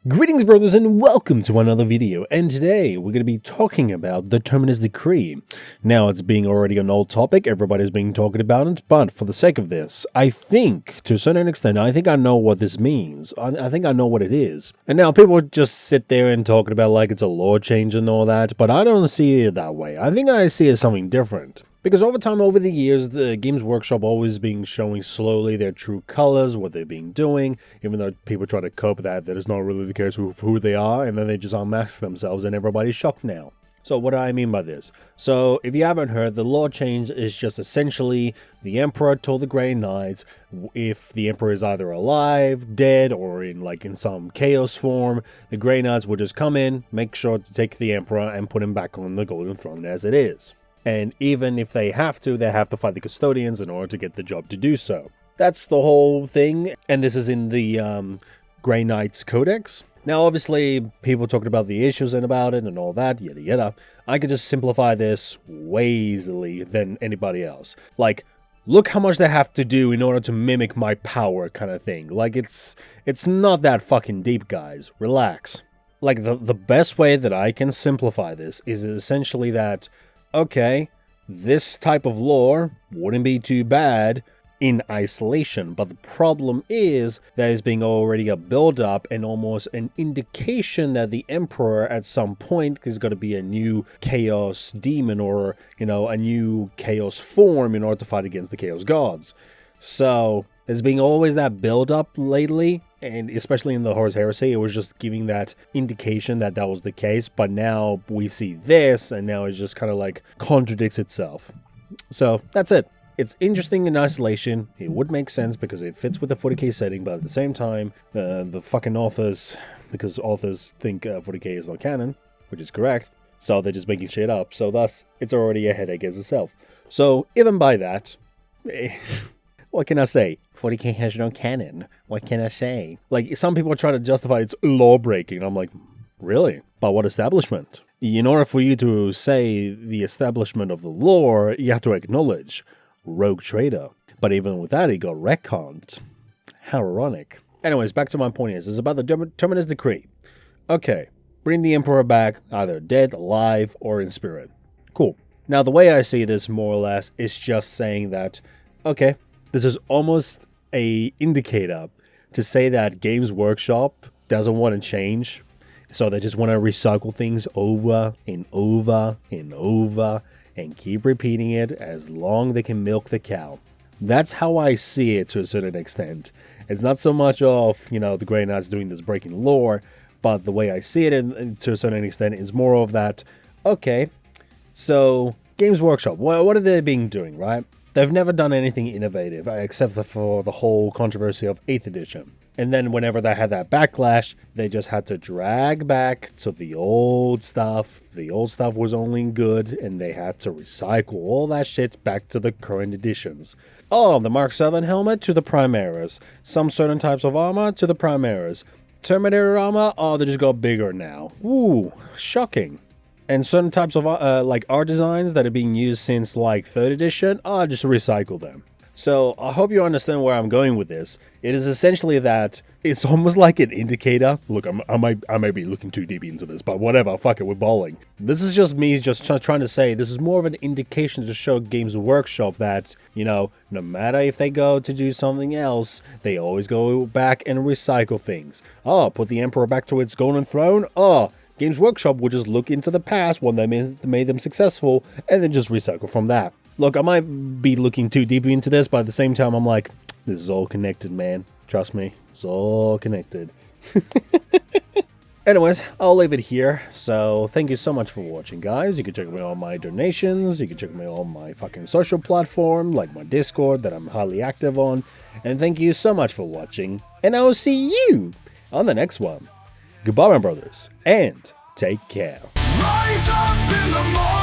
Greetings brothers and welcome to another video, and today we're going to be talking about the Terminus Decree. Now it's being already an old topic, everybody's been talking about it, but for the sake of this, I think, to a certain extent, I think I know what this means. I think I know what it is. And now people just sit there and talking about like it's a law change and all that, but I don't see it that way. I think I see it as something different. Because over the years, the Games Workshop always been showing slowly their true colors, what they've been doing, even though people try to cope with that is not really the case of who they are, and then they just unmask themselves and everybody's shocked now. So what do I mean by this? So if you haven't heard, the law change is just essentially the Emperor told the Grey Knights if the Emperor is either alive, dead, or in some chaos form, the Grey Knights will just come in, make sure to take the Emperor and put him back on the Golden Throne as it is. And even if they have to fight the custodians in order to get the job to do so. That's the whole thing, and this is in the Grey Knights Codex. Now, obviously, people talking about the issues and about it and all that, yada yada. I could just simplify this way easily than anybody else. Like, look how much they have to do in order to mimic my power kind of thing. Like, it's not that fucking deep, guys. Relax. Like, the best way that I can simplify this is essentially that, okay, this type of lore wouldn't be too bad in isolation, but the problem is there is being already a build-up and almost an indication that the Emperor at some point is going to be a new chaos demon or, a new chaos form in order to fight against the chaos gods. So there's been always that build-up lately, and especially in the Horus Heresy, it was just giving that indication that that was the case, but now we see this, and now it just kind of like contradicts itself. So that's it. It's interesting in isolation, it would make sense because it fits with the 40k setting, but at the same time, the fucking authors, because authors think 40k is not canon, which is correct, so they're just making shit up, so thus, it's already a headache as itself. So even by that, what can I say? 40k has no canon. What can I say? Like, some people are trying to justify its law breaking. I'm like, really? By what establishment? In order for you to say the establishment of the lore, you have to acknowledge Rogue Trader. But even with that, he got retconned. How ironic. Anyways, back to my point is, it's about the Terminus Decree. Okay, bring the Emperor back, either dead, alive, or in spirit. Cool. Now, the way I see this, more or less, is just saying that, okay, this is almost a indicator to say that Games Workshop doesn't want to change, so they just want to recycle things over and over and over and keep repeating it as long as they can milk the cow. That's how I see it to a certain extent. It's not so much of, the Grey Knights doing this breaking lore, but the way I see it to a certain extent is more of that, okay, so Games Workshop, what are they being doing, right? They've never done anything innovative, except for the whole controversy of 8th edition. And then whenever they had that backlash, they just had to drag back to the old stuff. The old stuff was only good, and they had to recycle all that shit back to the current editions. Oh, the Mark 7 helmet to the Primaris. Some certain types of armor to the Primaris. Terminator armor, oh, they just got bigger now. Ooh, shocking. And certain types of art designs that are being used since 3rd edition, just recycle them. So I hope you understand where I'm going with this. It is essentially that it's almost like an indicator. Look, I might be looking too deep into this, but whatever, fuck it, we're balling. This is just me trying to say this is more of an indication to show Games Workshop that, no matter if they go to do something else, they always go back and recycle things. Oh, put the Emperor back to its golden throne? Oh, Games Workshop will just look into the past when they made them successful and then just recycle from that. Look, I might be looking too deep into this, but at the same time, I'm like, this is all connected, man. Trust me, it's all connected. Anyways, I'll leave it here. So thank you so much for watching, guys. You can check me on my donations. You can check me on my fucking social platform, like my Discord that I'm highly active on. And thank you so much for watching. And I will see you on the next one. Goodbye, my brothers, and take care. Rise up in the morning.